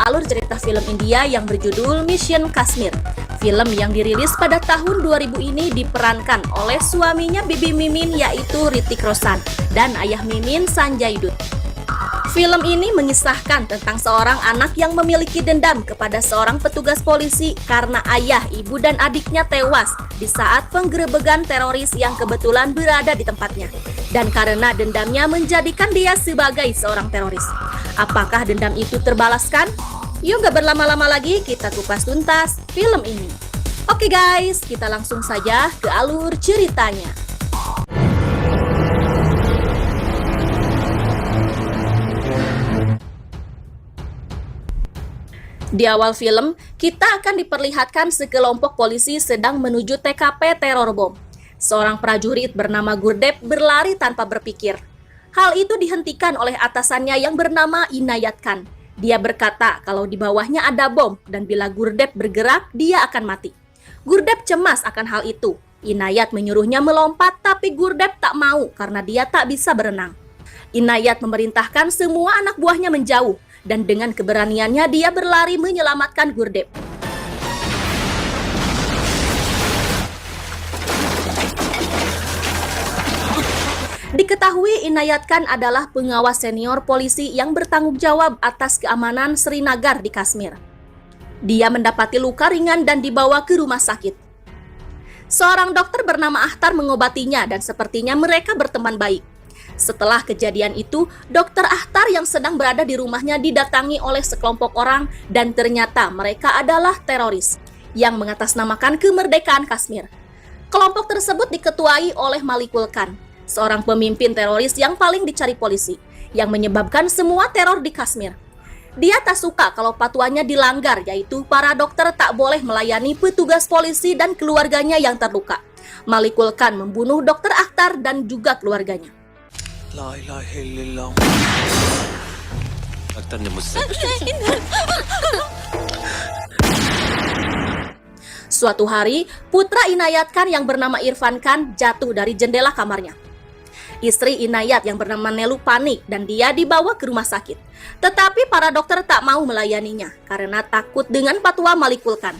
alur cerita film India yang berjudul Mission Kashmir. Film yang dirilis pada tahun 2000 ini diperankan oleh suaminya Bibi Mimin yaitu Hrithik Roshan dan ayah Mimin Sanjay Dutt. Film ini mengisahkan tentang seorang anak yang memiliki dendam kepada seorang petugas polisi karena ayah, ibu, dan adiknya tewas di saat penggerebekan teroris yang kebetulan berada di tempatnya. Dan karena dendamnya menjadikan dia sebagai seorang teroris. Apakah dendam itu terbalaskan? Yuk gak berlama-lama lagi kita kupas tuntas film ini. Oke guys, kita langsung saja ke alur ceritanya. Di awal film, kita akan diperlihatkan sekelompok polisi sedang menuju TKP teror bom. Seorang prajurit bernama Gurdep berlari tanpa berpikir. Hal itu dihentikan oleh atasannya yang bernama Inayat Khan. Dia berkata kalau di bawahnya ada bom dan bila Gurdep bergerak, dia akan mati. Gurdep cemas akan hal itu. Inayat menyuruhnya melompat tapi Gurdep tak mau karena dia tak bisa berenang. Inayat memerintahkan semua anak buahnya menjauh. Dan dengan keberaniannya dia berlari menyelamatkan Gurdep. Diketahui Inayat Khan adalah pengawas senior polisi yang bertanggung jawab atas keamanan Srinagar di Kashmir. Dia mendapati luka ringan dan dibawa ke rumah sakit. Seorang dokter bernama Akhtar mengobatinya dan sepertinya mereka berteman baik. Setelah kejadian itu, Dr. Akhtar yang sedang berada di rumahnya didatangi oleh sekelompok orang dan ternyata mereka adalah teroris yang mengatasnamakan kemerdekaan Kashmir. Kelompok tersebut diketuai oleh Malikul Khan, seorang pemimpin teroris yang paling dicari polisi, yang menyebabkan semua teror di Kashmir. Dia tak suka kalau patuanya dilanggar, yaitu para dokter tak boleh melayani petugas polisi dan keluarganya yang terluka. Malikul Khan membunuh Dr. Akhtar dan juga keluarganya. La ilaha illallah. Akhtar ne mujhse. Suatu hari, putra Inayat Khan yang bernama Irfan Khan jatuh dari jendela kamarnya. Istri Inayat yang bernama Nelu panik dan dia dibawa ke rumah sakit. Tetapi para dokter tak mau melayaninya karena takut dengan fatwa Malikul Khan.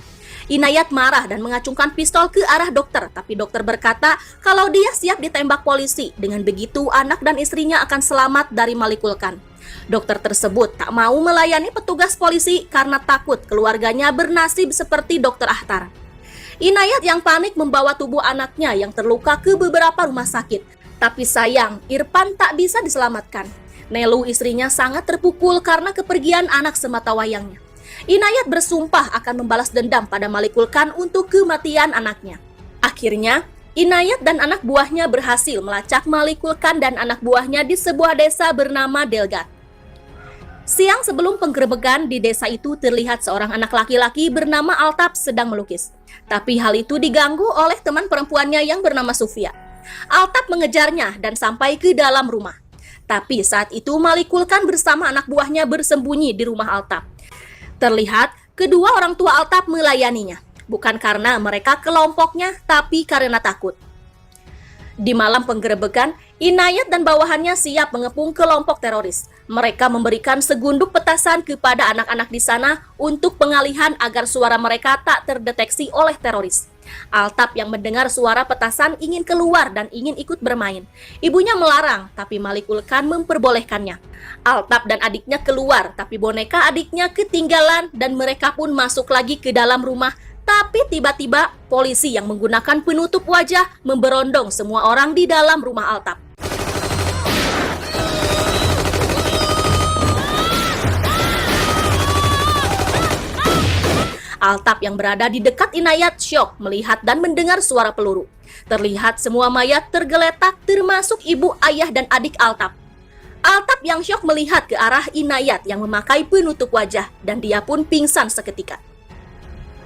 Inayat marah dan mengacungkan pistol ke arah dokter, tapi dokter berkata kalau dia siap ditembak polisi. Dengan begitu, anak dan istrinya akan selamat dari Malikul Khan. Dokter tersebut tak mau melayani petugas polisi karena takut keluarganya bernasib seperti Dr. Akhtar. Inayat yang panik membawa tubuh anaknya yang terluka ke beberapa rumah sakit. Tapi sayang, Irfan tak bisa diselamatkan. Nelu istrinya sangat terpukul karena kepergian anak sematawayangnya. Inayat bersumpah akan membalas dendam pada Malikul Khan untuk kematian anaknya. Akhirnya, Inayat dan anak buahnya berhasil melacak Malikul Khan dan anak buahnya di sebuah desa bernama Delgat. Siang sebelum penggerebekan di desa itu terlihat seorang anak laki-laki bernama Altaf sedang melukis. Tapi hal itu diganggu oleh teman perempuannya yang bernama Sufia. Altaf mengejarnya dan sampai ke dalam rumah. Tapi saat itu Malikul Khan bersama anak buahnya bersembunyi di rumah Altaf. Terlihat kedua orang tua Altaf melayaninya, bukan karena mereka kelompoknya, tapi karena takut. Di malam penggerebekan, Inayat dan bawahannya siap mengepung kelompok teroris. Mereka memberikan segunduk petasan kepada anak-anak di sana untuk pengalihan agar suara mereka tak terdeteksi oleh teroris. Altaf yang mendengar suara petasan ingin keluar dan ingin ikut bermain. Ibunya melarang, tapi Malikul Khan memperbolehkannya. Altaf dan adiknya keluar, tapi boneka adiknya ketinggalan dan mereka pun masuk lagi ke dalam rumah. Tapi tiba-tiba polisi yang menggunakan penutup wajah memberondong semua orang di dalam rumah Altaf. Altaf yang berada di dekat Inayat syok melihat dan mendengar suara peluru. Terlihat semua mayat tergeletak termasuk ibu, ayah, dan adik Altaf. Altaf yang syok melihat ke arah Inayat yang memakai penutup wajah dan dia pun pingsan seketika.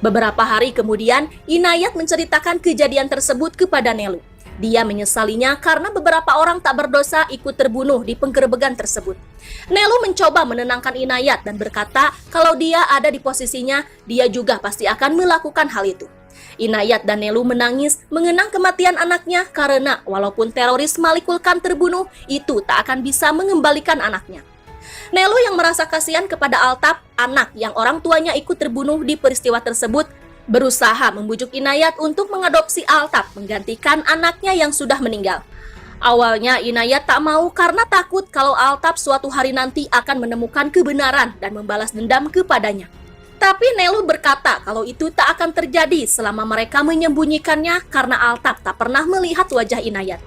Beberapa hari kemudian, Inayat menceritakan kejadian tersebut kepada Nelu. Dia menyesalinya karena beberapa orang tak berdosa ikut terbunuh di penggerebekan tersebut. Nelu mencoba menenangkan Inayat dan berkata kalau dia ada di posisinya, dia juga pasti akan melakukan hal itu. Inayat dan Nelu menangis mengenang kematian anaknya karena walaupun teroris Malikul Khan terbunuh, itu tak akan bisa mengembalikan anaknya. Nelu yang merasa kasihan kepada Altaf, anak yang orang tuanya ikut terbunuh di peristiwa tersebut, berusaha membujuk Inayat untuk mengadopsi Altaf menggantikan anaknya yang sudah meninggal. Awalnya Inayat tak mau karena takut kalau Altaf suatu hari nanti akan menemukan kebenaran dan membalas dendam kepadanya. Tapi Nelu berkata kalau itu tak akan terjadi selama mereka menyembunyikannya karena Altaf tak pernah melihat wajah Inayat.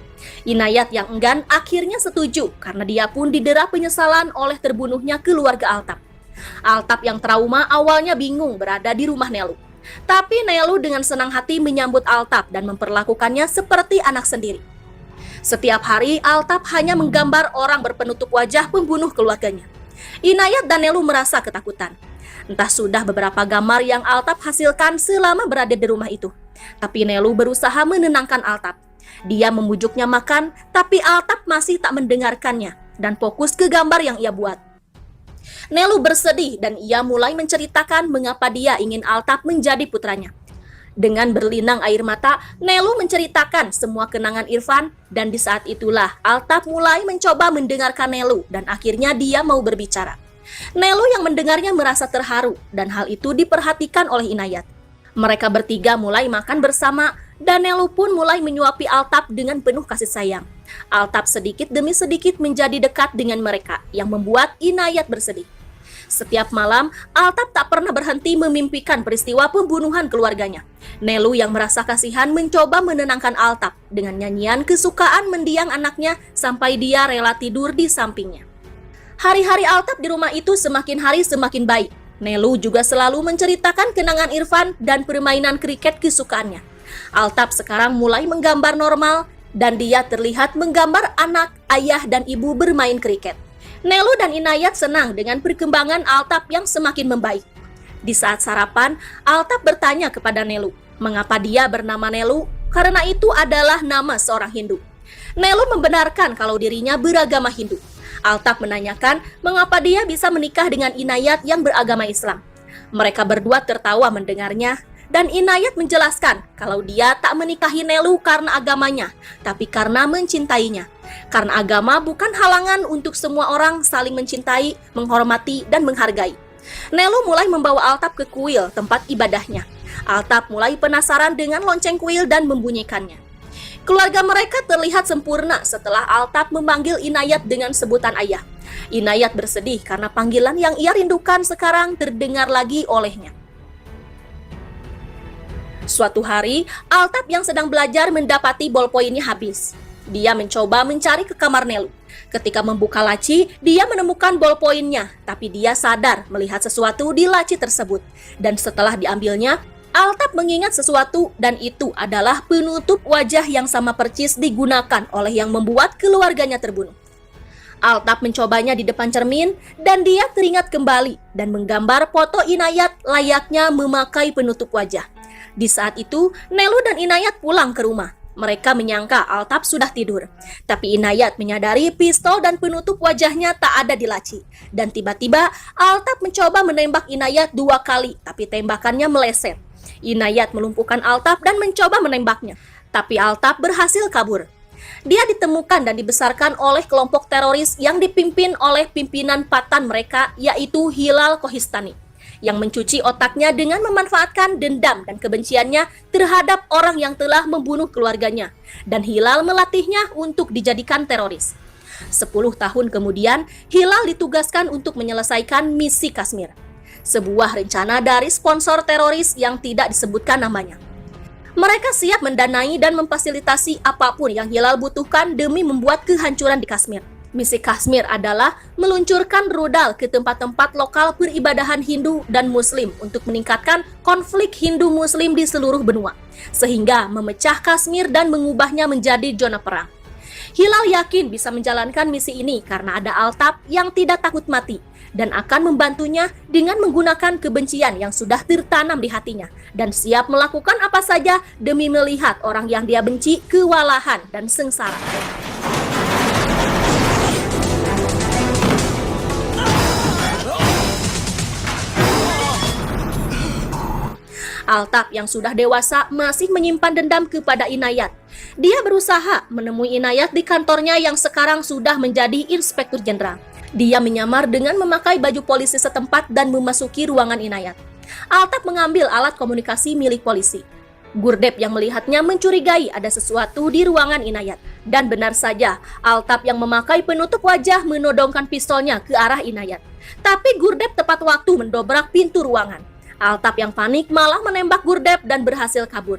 Inayat yang enggan akhirnya setuju karena dia pun didera penyesalan oleh terbunuhnya keluarga Altaf. Altaf yang trauma awalnya bingung berada di rumah Nelu. Tapi Nelu dengan senang hati menyambut Altaf dan memperlakukannya seperti anak sendiri. Setiap hari Altaf hanya menggambar orang berpenutup wajah pembunuh keluarganya. Inayat dan Nelu merasa ketakutan. Entah sudah beberapa gambar yang Altaf hasilkan selama berada di rumah itu. Tapi Nelu berusaha menenangkan Altaf. Dia memujuknya makan, tapi Altaf masih tak mendengarkannya dan fokus ke gambar yang ia buat. Nelu bersedih dan ia mulai menceritakan mengapa dia ingin Altaf menjadi putranya. Dengan berlinang air mata, Nelu menceritakan semua kenangan Irfan dan di saat itulah Altaf mulai mencoba mendengarkan Nelu dan akhirnya dia mau berbicara. Nelu yang mendengarnya merasa terharu dan hal itu diperhatikan oleh Inayat. Mereka bertiga mulai makan bersama dan Nelu pun mulai menyuapi Altaf dengan penuh kasih sayang. Altaf sedikit demi sedikit menjadi dekat dengan mereka yang membuat Inayat bersedih. Setiap malam, Altaf tak pernah berhenti memimpikan peristiwa pembunuhan keluarganya. Nelu yang merasa kasihan mencoba menenangkan Altaf dengan nyanyian kesukaan mendiang anaknya sampai dia rela tidur di sampingnya. Hari-hari Altaf di rumah itu semakin hari semakin baik. Nelu juga selalu menceritakan kenangan Irfan dan permainan kriket kesukaannya. Altaf sekarang mulai menggambar normal dan dia terlihat menggambar anak, ayah, dan ibu bermain kriket. Nelu dan Inayat senang dengan perkembangan Altaf yang semakin membaik. Di saat sarapan, Altaf bertanya kepada Nelu, mengapa dia bernama Nelu? Karena itu adalah nama seorang Hindu. Nelu membenarkan kalau dirinya beragama Hindu. Altaf menanyakan mengapa dia bisa menikah dengan Inayat yang beragama Islam. Mereka berdua tertawa mendengarnya dan Inayat menjelaskan kalau dia tak menikahi Nelu karena agamanya, tapi karena mencintainya. Karena agama bukan halangan untuk semua orang saling mencintai, menghormati, dan menghargai. Nelu mulai membawa Altaf ke kuil tempat ibadahnya. Altaf mulai penasaran dengan lonceng kuil dan membunyikannya. Keluarga mereka terlihat sempurna setelah Altaf memanggil Inayat dengan sebutan ayah. Inayat bersedih karena panggilan yang ia rindukan sekarang terdengar lagi olehnya. Suatu hari, Altaf yang sedang belajar mendapati bolpoinnya habis. Dia mencoba mencari ke kamar Nelu. Ketika membuka laci, dia menemukan bolpoinnya, tapi dia sadar melihat sesuatu di laci tersebut. Dan setelah diambilnya, Altaf mengingat sesuatu dan itu adalah penutup wajah yang sama persis digunakan oleh yang membuat keluarganya terbunuh. Altaf mencobanya di depan cermin dan dia teringat kembali dan menggambar foto Inayat layaknya memakai penutup wajah. Di saat itu, Nelu dan Inayat pulang ke rumah. Mereka menyangka Altaf sudah tidur. Tapi Inayat menyadari pistol dan penutup wajahnya tak ada di laci. Dan tiba-tiba Altaf mencoba menembak Inayat 2 kali, tapi tembakannya meleset. Inayat melumpuhkan Altaf dan mencoba menembaknya. Tapi Altaf berhasil kabur. Dia ditemukan dan dibesarkan oleh kelompok teroris yang dipimpin oleh pimpinan patan mereka, yaitu Hilal Kohistani, yang mencuci otaknya dengan memanfaatkan dendam dan kebenciannya terhadap orang yang telah membunuh keluarganya. Dan Hilal melatihnya untuk dijadikan teroris. 10 tahun kemudian, Hilal ditugaskan untuk menyelesaikan misi Kashmir. Sebuah rencana dari sponsor teroris yang tidak disebutkan namanya. Mereka siap mendanai dan memfasilitasi apapun yang Hilal butuhkan demi membuat kehancuran di Kashmir. Misi Kashmir adalah meluncurkan rudal ke tempat-tempat lokal peribadahan Hindu dan Muslim untuk meningkatkan konflik Hindu-Muslim di seluruh benua, sehingga memecah Kashmir dan mengubahnya menjadi zona perang. Hilal yakin bisa menjalankan misi ini karena ada Altaf yang tidak takut mati dan akan membantunya dengan menggunakan kebencian yang sudah tertanam di hatinya dan siap melakukan apa saja demi melihat orang yang dia benci kewalahan dan sengsara. Altaf yang sudah dewasa masih menyimpan dendam kepada Inayat. Dia berusaha menemui Inayat di kantornya yang sekarang sudah menjadi inspektur jenderal. Dia menyamar dengan memakai baju polisi setempat dan memasuki ruangan Inayat. Altaf mengambil alat komunikasi milik polisi. Gurdep yang melihatnya mencurigai ada sesuatu di ruangan Inayat. Dan benar saja, Altaf yang memakai penutup wajah menodongkan pistolnya ke arah Inayat. Tapi Gurdep tepat waktu mendobrak pintu ruangan. Altaf yang panik malah menembak Gurdep dan berhasil kabur.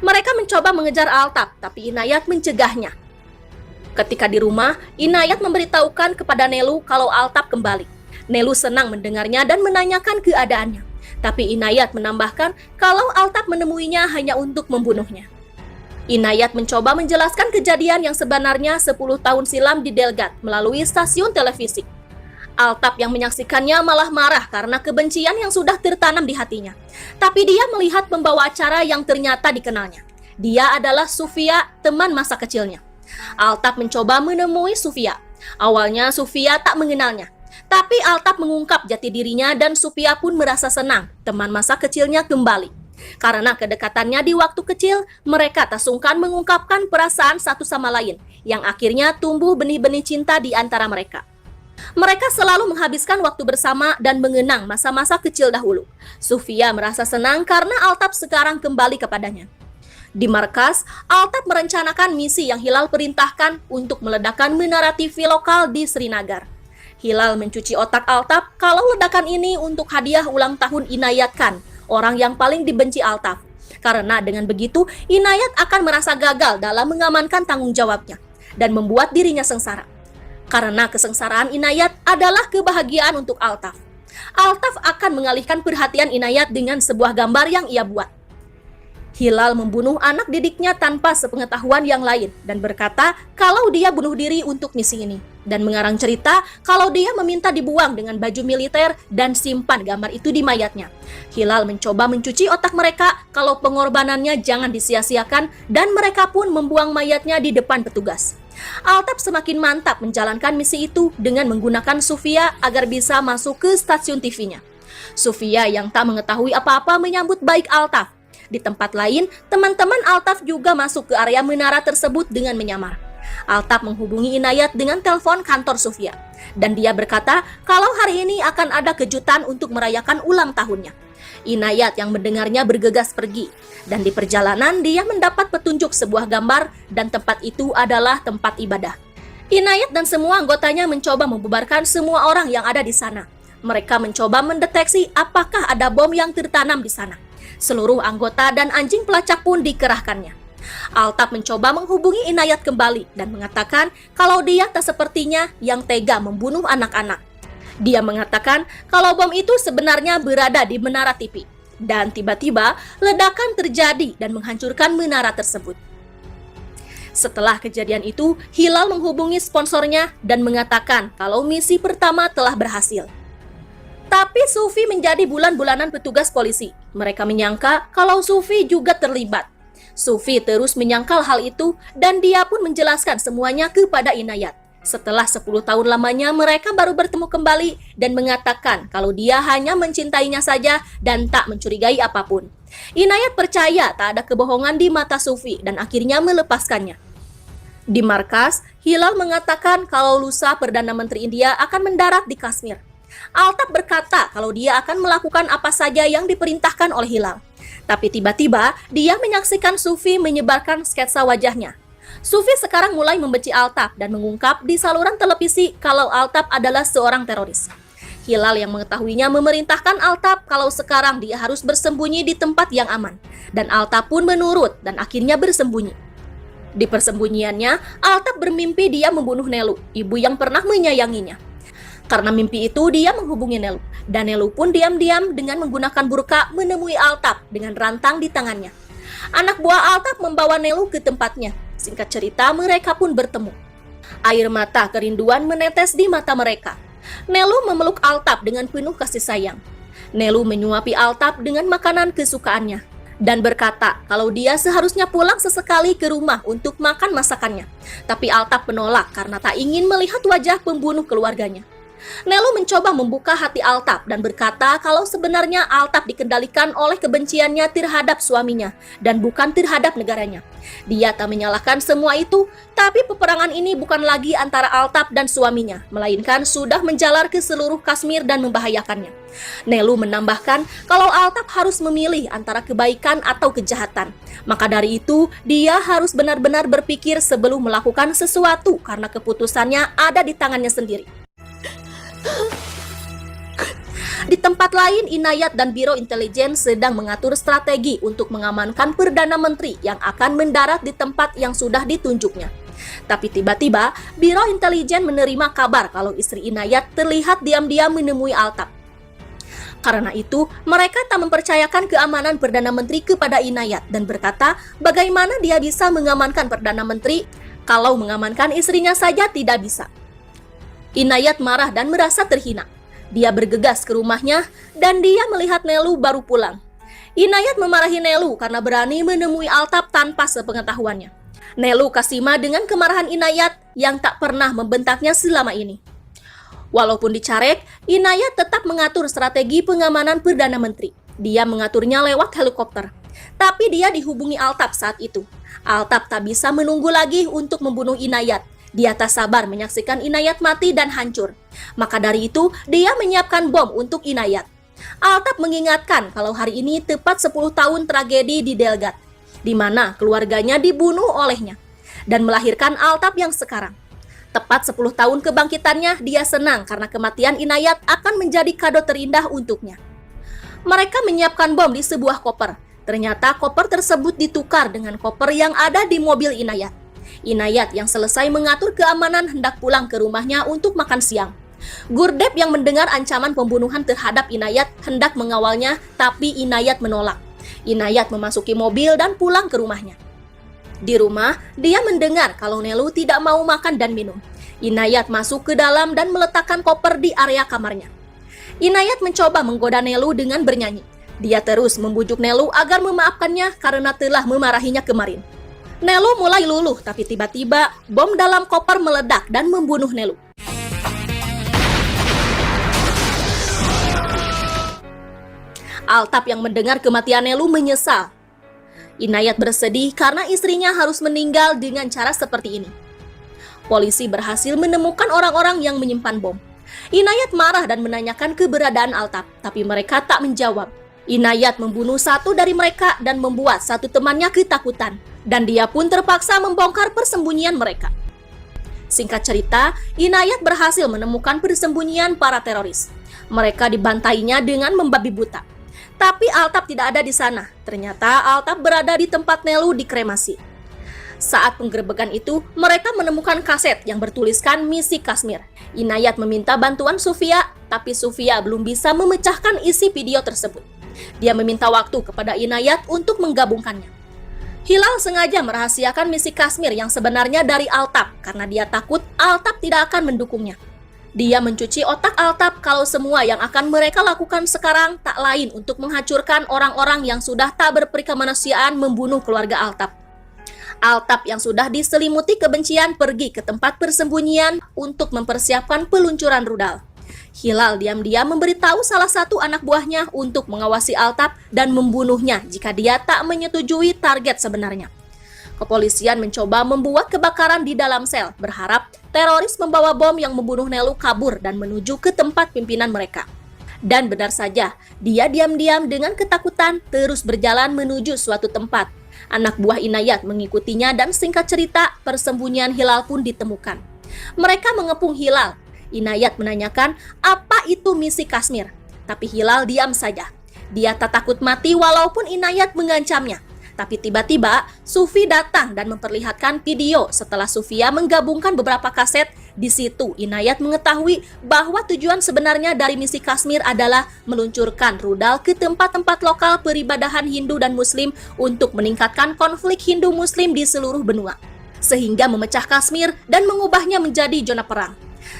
Mereka mencoba mengejar Altaf, tapi Inayat mencegahnya. Ketika di rumah, Inayat memberitahukan kepada Nelu kalau Altaf kembali. Nelu senang mendengarnya dan menanyakan keadaannya. Tapi Inayat menambahkan kalau Altaf menemuinya hanya untuk membunuhnya. Inayat mencoba menjelaskan kejadian yang sebenarnya 10 tahun silam di Delgat melalui stasiun televisi. Altaf yang menyaksikannya malah marah karena kebencian yang sudah tertanam di hatinya. Tapi dia melihat pembawa acara yang ternyata dikenalnya. Dia adalah Sufia, teman masa kecilnya. Altaf mencoba menemui Sufia. Awalnya Sufia tak mengenalnya. Tapi Altaf mengungkap jati dirinya dan Sufia pun merasa senang teman masa kecilnya kembali. Karena kedekatannya di waktu kecil, mereka tak sungkan mengungkapkan perasaan satu sama lain yang akhirnya tumbuh benih-benih cinta di antara mereka. Mereka selalu menghabiskan waktu bersama dan mengenang masa-masa kecil dahulu. Sufia merasa senang karena Altaf sekarang kembali kepadanya. Di markas, Altaf merencanakan misi yang Hilal perintahkan untuk meledakkan menara TV lokal di Srinagar. Hilal mencuci otak Altaf kalau ledakan ini untuk hadiah ulang tahun Inayat Khan, orang yang paling dibenci Altaf. Karena dengan begitu, Inayat akan merasa gagal dalam mengamankan tanggung jawabnya dan membuat dirinya sengsara. Karena kesengsaraan Inayat adalah kebahagiaan untuk Altaf. Altaf akan mengalihkan perhatian Inayat dengan sebuah gambar yang ia buat. Hilal membunuh anak didiknya tanpa sepengetahuan yang lain dan berkata kalau dia bunuh diri untuk misi ini. Dan mengarang cerita kalau dia meminta dibuang dengan baju militer dan simpan gambar itu di mayatnya. Hilal mencoba mencuci otak mereka kalau pengorbanannya jangan disia-siakan dan mereka pun membuang mayatnya di depan petugas. Altaf semakin mantap menjalankan misi itu dengan menggunakan Sufia agar bisa masuk ke stasiun TV-nya. Sufia yang tak mengetahui apa-apa menyambut baik Altaf. Di tempat lain, teman-teman Altaf juga masuk ke area menara tersebut dengan menyamar. Altaf menghubungi Inayat dengan telepon kantor Sufia. Dan dia berkata kalau hari ini akan ada kejutan untuk merayakan ulang tahunnya. Inayat yang mendengarnya bergegas pergi. Dan di perjalanan dia mendapat petunjuk sebuah gambar dan tempat itu adalah tempat ibadah. Inayat dan semua anggotanya mencoba membubarkan semua orang yang ada di sana. Mereka mencoba mendeteksi apakah ada bom yang tertanam di sana. Seluruh anggota dan anjing pelacak pun dikerahkannya. Altaf mencoba menghubungi Inayat kembali dan mengatakan kalau dia tak sepertinya yang tega membunuh anak-anak. Dia mengatakan kalau bom itu sebenarnya berada di menara TV. Dan tiba-tiba ledakan terjadi dan menghancurkan menara tersebut. Setelah kejadian itu, Hilal menghubungi sponsornya dan mengatakan kalau misi pertama telah berhasil. Tapi Sufi menjadi bulan-bulanan petugas polisi. Mereka menyangka kalau Sufi juga terlibat. Sufi terus menyangkal hal itu dan dia pun menjelaskan semuanya kepada Inayat. Setelah 10 tahun lamanya mereka baru bertemu kembali dan mengatakan kalau dia hanya mencintainya saja dan tak mencurigai apapun. Inayat percaya tak ada kebohongan di mata Sufi dan akhirnya melepaskannya. Di markas, Hilal mengatakan kalau lusa Perdana Menteri India akan mendarat di Kashmir. Altaf berkata kalau dia akan melakukan apa saja yang diperintahkan oleh Hilal. Tapi tiba-tiba dia menyaksikan Sufi menyebarkan sketsa wajahnya. Sufi sekarang mulai membenci Altaf dan mengungkap di saluran televisi kalau Altaf adalah seorang teroris. Hilal yang mengetahuinya memerintahkan Altaf kalau sekarang dia harus bersembunyi di tempat yang aman. Dan Altaf pun menurut dan akhirnya bersembunyi. Di persembunyiannya, Altaf bermimpi dia membunuh Nelu, ibu yang pernah menyayanginya. Karena mimpi itu dia menghubungi Nelu. Dan Nelu pun diam-diam dengan menggunakan burka menemui Altaf dengan rantang di tangannya. Anak buah Altaf membawa Nelu ke tempatnya. Singkat cerita mereka pun bertemu. Air mata kerinduan menetes di mata mereka. Nelu memeluk Altaf dengan penuh kasih sayang. Nelu menyuapi Altaf dengan makanan kesukaannya. Dan berkata kalau dia seharusnya pulang sesekali ke rumah untuk makan masakannya. Tapi Altaf menolak karena tak ingin melihat wajah pembunuh keluarganya. Nelu mencoba membuka hati Altaf dan berkata kalau sebenarnya Altaf dikendalikan oleh kebenciannya terhadap suaminya dan bukan terhadap negaranya. Dia tak menyalahkan semua itu, tapi peperangan ini bukan lagi antara Altaf dan suaminya, melainkan sudah menjalar ke seluruh Kashmir dan membahayakannya. Nelu menambahkan kalau Altaf harus memilih antara kebaikan atau kejahatan. Maka dari itu, dia harus benar-benar berpikir sebelum melakukan sesuatu karena keputusannya ada di tangannya sendiri. Di tempat lain, Inayat dan Biro Intelijen sedang mengatur strategi untuk mengamankan Perdana Menteri yang akan mendarat di tempat yang sudah ditunjuknya. Tapi tiba-tiba, Biro Intelijen menerima kabar kalau istri Inayat terlihat diam-diam menemui Altaf. Karena itu, mereka tak mempercayakan keamanan Perdana Menteri kepada Inayat dan berkata bagaimana dia bisa mengamankan Perdana Menteri kalau mengamankan istrinya saja tidak bisa. Inayat marah dan merasa terhina. Dia bergegas ke rumahnya dan dia melihat Nelu baru pulang. Inayat memarahi Nelu karena berani menemui Altaf tanpa sepengetahuannya. Nelu kasima dengan kemarahan Inayat yang tak pernah membentaknya selama ini. Walaupun dicarek, Inayat tetap mengatur strategi pengamanan Perdana Menteri. Dia mengaturnya lewat helikopter. Tapi dia dihubungi Altaf saat itu. Altaf tak bisa menunggu lagi untuk membunuh Inayat. Dia tak sabar menyaksikan Inayat mati dan hancur. Maka dari itu, dia menyiapkan bom untuk Inayat. Altaf mengingatkan kalau hari ini tepat 10 tahun tragedi di Delgat, di mana keluarganya dibunuh olehnya, dan melahirkan Altaf yang sekarang. Tepat 10 tahun kebangkitannya, dia senang karena kematian Inayat akan menjadi kado terindah untuknya. Mereka menyiapkan bom di sebuah koper. Ternyata koper tersebut ditukar dengan koper yang ada di mobil Inayat. Inayat yang selesai mengatur keamanan hendak pulang ke rumahnya untuk makan siang. Gurdep yang mendengar ancaman pembunuhan terhadap Inayat hendak mengawalnya, tapi Inayat menolak. Inayat memasuki mobil dan pulang ke rumahnya. Di rumah, dia mendengar kalau Nelu tidak mau makan dan minum. Inayat masuk ke dalam dan meletakkan koper di area kamarnya. Inayat mencoba menggoda Nelu dengan bernyanyi. Dia terus membujuk Nelu agar memaafkannya karena telah memarahinya kemarin. Nelu mulai luluh, tapi tiba-tiba bom dalam koper meledak dan membunuh Nelu. Altaf yang mendengar kematian Nelu menyesal. Inayat bersedih karena istrinya harus meninggal dengan cara seperti ini. Polisi berhasil menemukan orang-orang yang menyimpan bom. Inayat marah dan menanyakan keberadaan Altaf, tapi mereka tak menjawab. Inayat membunuh satu dari mereka dan membuat satu temannya ketakutan, dan dia pun terpaksa membongkar persembunyian mereka. Singkat cerita, Inayat berhasil menemukan persembunyian para teroris. Mereka dibantainya dengan membabi buta. Tapi Altaf tidak ada di sana. Ternyata Altaf berada di tempat Nelu dikremasi. Saat penggerebekan itu, mereka menemukan kaset yang bertuliskan Misi Kashmir. Inayat meminta bantuan Sufia, tapi Sufia belum bisa memecahkan isi video tersebut. Dia meminta waktu kepada Inayat untuk menggabungkannya. Hilal sengaja merahasiakan misi Kashmir yang sebenarnya dari Altaf karena dia takut Altaf tidak akan mendukungnya. Dia mencuci otak Altaf kalau semua yang akan mereka lakukan sekarang tak lain untuk menghancurkan orang-orang yang sudah tak berperi kemanusiaan membunuh keluarga Altaf. Altaf yang sudah diselimuti kebencian pergi ke tempat persembunyian untuk mempersiapkan peluncuran rudal. Hilal diam-diam memberitahu salah satu anak buahnya untuk mengawasi Altaf dan membunuhnya jika dia tak menyetujui target sebenarnya. Kepolisian mencoba membuat kebakaran di dalam sel, berharap teroris membawa bom yang membunuh Nelu kabur dan menuju ke tempat pimpinan mereka. Dan benar saja, dia diam-diam dengan ketakutan terus berjalan menuju suatu tempat. Anak buah Inayat mengikutinya dan singkat cerita, persembunyian Hilal pun ditemukan. Mereka mengepung Hilal. Inayat menanyakan apa itu misi Kashmir, tapi Hilal diam saja. Dia tak takut mati walaupun Inayat mengancamnya. Tapi tiba-tiba Sufi datang dan memperlihatkan video setelah Sufia menggabungkan beberapa kaset. Di situ Inayat mengetahui bahwa tujuan sebenarnya dari misi Kashmir adalah meluncurkan rudal ke tempat-tempat lokal peribadahan Hindu dan Muslim untuk meningkatkan konflik Hindu-Muslim di seluruh benua, sehingga memecah Kashmir dan mengubahnya menjadi zona perang.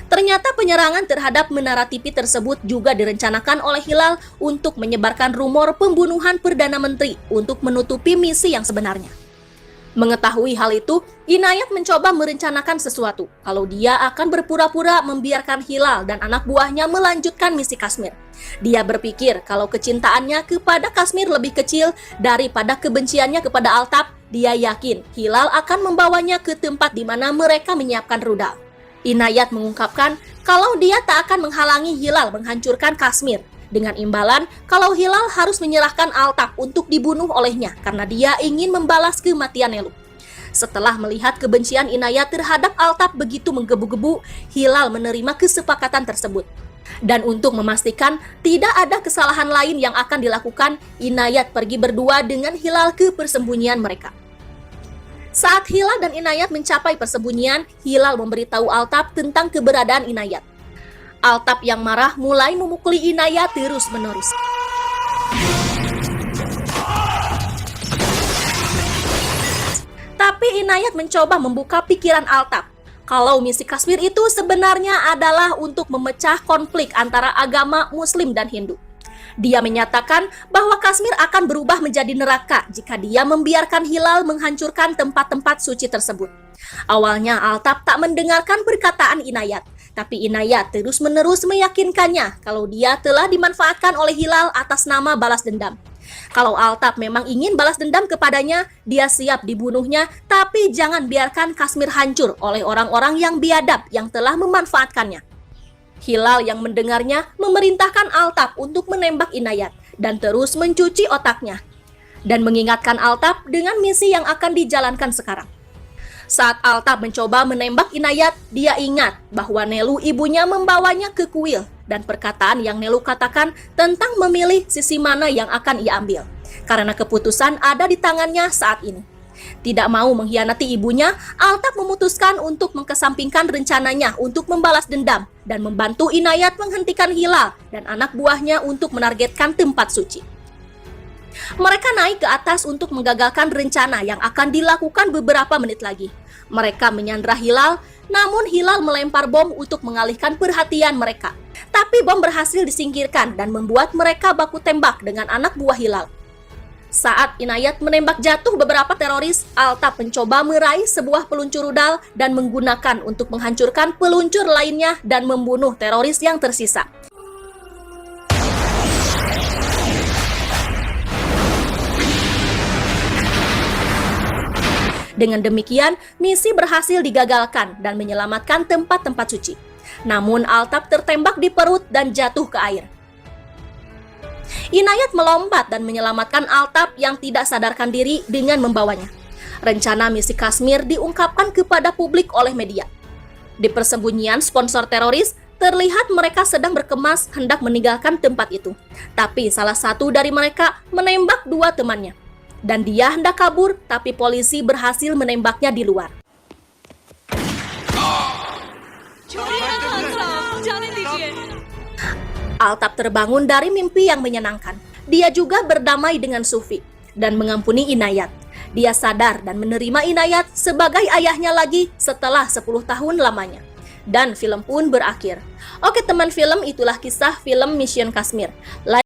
Ternyata penyerangan terhadap menara TV tersebut juga direncanakan oleh Hilal untuk menyebarkan rumor pembunuhan Perdana Menteri untuk menutupi misi yang sebenarnya. Mengetahui hal itu, Inayat mencoba merencanakan sesuatu kalau dia akan berpura-pura membiarkan Hilal dan anak buahnya melanjutkan misi Kashmir. Dia berpikir kalau kecintaannya kepada Kashmir lebih kecil daripada kebenciannya kepada Altaf. Dia yakin Hilal akan membawanya ke tempat di mana mereka menyiapkan rudal. Inayat mengungkapkan kalau dia tak akan menghalangi Hilal menghancurkan Kashmir, dengan imbalan kalau Hilal harus menyerahkan Altaf untuk dibunuh olehnya karena dia ingin membalas kematian Nelu. Setelah melihat kebencian Inayat terhadap Altaf begitu menggebu-gebu, Hilal menerima kesepakatan tersebut. Dan untuk memastikan tidak ada kesalahan lain yang akan dilakukan, Inayat pergi berdua dengan Hilal ke persembunyian mereka. Saat Hilal dan Inayat mencapai persembunyian, Hilal memberitahu Altaf tentang keberadaan Inayat. Altaf yang marah mulai memukuli Inayat terus-menerus. Tapi Inayat mencoba membuka pikiran Altaf kalau misi Kashmir itu sebenarnya adalah untuk memecah konflik antara agama Muslim dan Hindu. Dia menyatakan bahwa Kashmir akan berubah menjadi neraka jika dia membiarkan Hilal menghancurkan tempat-tempat suci tersebut. Awalnya Altaf tak mendengarkan perkataan Inayat, tapi Inayat terus-menerus meyakinkannya kalau dia telah dimanfaatkan oleh Hilal atas nama balas dendam. Kalau Altaf memang ingin balas dendam kepadanya, dia siap dibunuhnya, tapi jangan biarkan Kashmir hancur oleh orang-orang yang biadab yang telah memanfaatkannya. Hilal yang mendengarnya memerintahkan Altaf untuk menembak Inayat dan terus mencuci otaknya, dan mengingatkan Altaf dengan misi yang akan dijalankan sekarang. Saat Altaf mencoba menembak Inayat, dia ingat bahwa Nelu ibunya membawanya ke kuil dan perkataan yang Nelu katakan tentang memilih sisi mana yang akan ia ambil, karena keputusan ada di tangannya saat ini. Tidak mau mengkhianati ibunya, Altaf memutuskan untuk mengkesampingkan rencananya untuk membalas dendam dan membantu Inayat menghentikan Hilal dan anak buahnya untuk menargetkan tempat suci. Mereka naik ke atas untuk menggagalkan rencana yang akan dilakukan beberapa menit lagi. Mereka menyandra Hilal, namun Hilal melempar bom untuk mengalihkan perhatian mereka. Tapi bom berhasil disingkirkan dan membuat mereka baku tembak dengan anak buah Hilal. Saat Inayat menembak jatuh beberapa teroris, Altaf mencoba meraih sebuah peluncur rudal dan menggunakan untuk menghancurkan peluncur lainnya dan membunuh teroris yang tersisa. Dengan demikian, misi berhasil digagalkan dan menyelamatkan tempat-tempat suci. Namun Altaf tertembak di perut dan jatuh ke air. Inayat melompat dan menyelamatkan Altaf yang tidak sadarkan diri dengan membawanya. Rencana misi Kashmir diungkapkan kepada publik oleh media. Di persembunyian sponsor teroris, terlihat mereka sedang berkemas hendak meninggalkan tempat itu. Tapi salah satu dari mereka menembak dua temannya. Dan dia hendak kabur, tapi polisi berhasil menembaknya di luar. Altaf terbangun dari mimpi yang menyenangkan. Dia juga berdamai dengan Sufi dan mengampuni Inayat. Dia sadar dan menerima Inayat sebagai ayahnya lagi setelah 10 tahun lamanya. Dan film pun berakhir. Oke teman film, itulah kisah film Mission Kashmir. Like